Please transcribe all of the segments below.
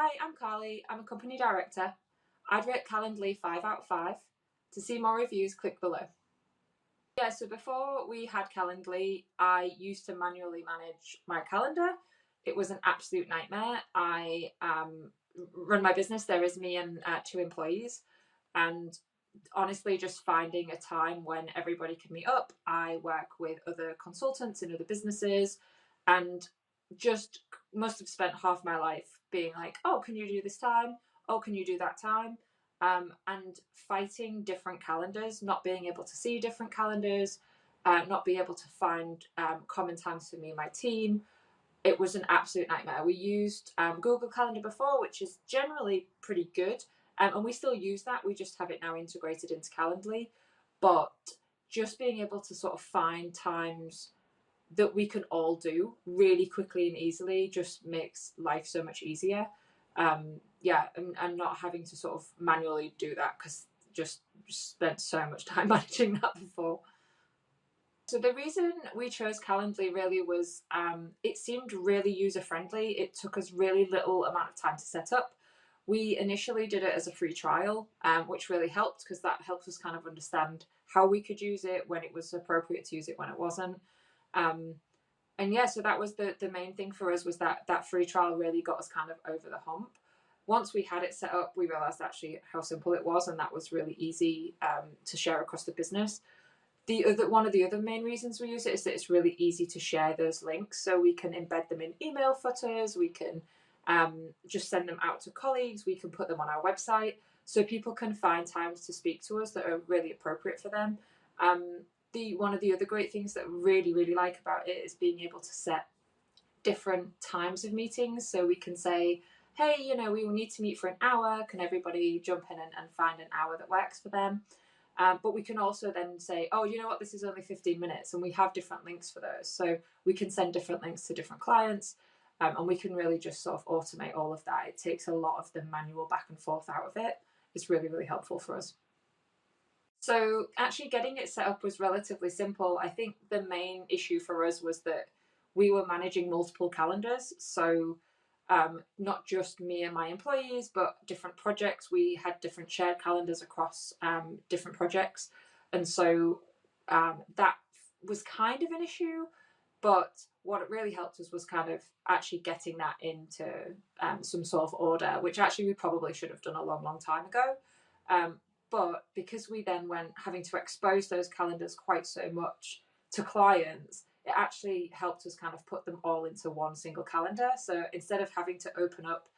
Hi, I'm Carly. I'm a company director. I'd rate Calendly 5 out of 5. To see more reviews, click below. Yeah, so before we had Calendly, I used to manually manage my calendar. It was an absolute nightmare. I run my business. There is me and 2 employees. And honestly, just finding a time when everybody can meet up. I work with other consultants in other businesses and just must have spent half my life being like, oh, can you do this time? Oh, can you do that time? And fighting different calendars, not being able to see different calendars, not being able to find common times for me and my team. It was an absolute nightmare. We used Google Calendar before, which is generally pretty good. And we still use that. We just have it now integrated into Calendly. But just being able to sort of find times that we can all do really quickly and easily just makes life so much easier. And not having to sort of manually do that because just spent so much time managing that before. So the reason we chose Calendly really was it seemed really user friendly. It took us really little amount of time to set up. We initially did it as a free trial, which really helped because that helps us kind of understand how we could use it, when it was appropriate to use it, when it wasn't. So that was the main thing for us, was that free trial really got us kind of over the hump. Once we had it set up, we realized actually how simple it was, and that was really easy to share across the business. One of the other main reasons we use it is that it's really easy to share those links. So we can embed them in email footers, we can just send them out to colleagues, we can put them on our website so people can find times to speak to us that are really appropriate for them. One of the other great things that I really, really like about it is being able to set different times of meetings. So we can say, hey, we will need to meet for an hour. Can everybody jump in and find an hour that works for them? But we can also then say, oh, you know what, this is only 15 minutes, and we have different links for those. So we can send different links to different clients, and we can really just sort of automate all of that. It takes a lot of the manual back and forth out of it. It's really, really helpful for us. So actually getting it set up was relatively simple. I think the main issue for us was that we were managing multiple calendars. So not just me and my employees, but different projects. We had different shared calendars across different projects. And so that was kind of an issue. But what it really helped us was kind of actually getting that into some sort of order, which actually we probably should have done a long, long time ago. But because we then went having to expose those calendars quite so much to clients, it actually helped us kind of put them all into one single calendar. So instead of having to open up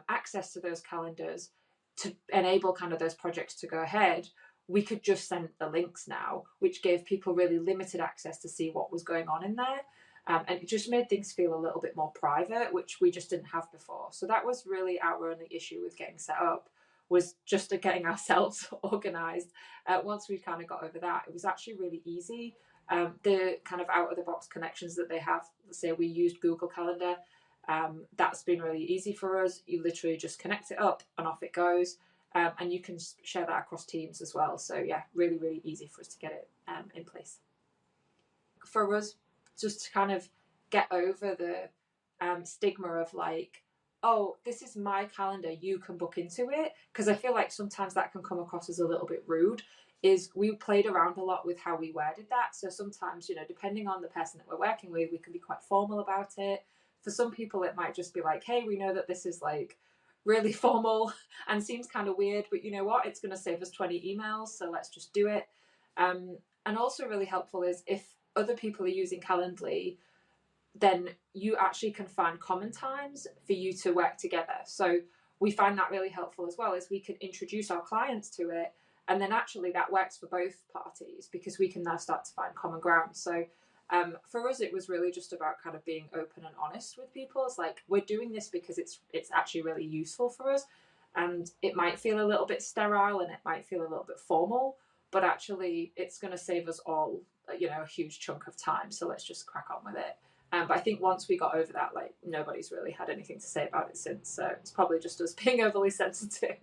access to those calendars to enable kind of those projects to go ahead, we could just send the links now, which gave people really limited access to see what was going on in there. And it just made things feel a little bit more private, which we just didn't have before. So that was really our only issue with getting set up, was just getting ourselves organized. Once we kind of got over that, it was actually really easy. The kind of out of the box connections that they have, say we used Google Calendar, that's been really easy for us. You literally just connect it up and off it goes. And you can share that across teams as well. So yeah, really, really easy for us to get it in place. For us, just to kind of get over the stigma of like, oh, this is my calendar, you can book into it. Because I feel like sometimes that can come across as a little bit rude. Is we played around a lot with how we worded that. So sometimes, depending on the person that we're working with, we can be quite formal about it. For some people, it might just be like, hey, we know that this is like really formal and seems kind of weird, but you know what? It's going to save us 20 emails, so let's just do it. And also really helpful is if other people are using Calendly, then you actually can find common times for you to work together. So we find that really helpful as well, as we can introduce our clients to it. And then actually that works for both parties because we can now start to find common ground. So for us, it was really just about kind of being open and honest with people. It's like, we're doing this because it's actually really useful for us. And it might feel a little bit sterile and it might feel a little bit formal, but actually it's going to save us all, a huge chunk of time. So let's just crack on with it. But I think once we got over that, like, nobody's really had anything to say about it since. So it's probably just us being overly sensitive.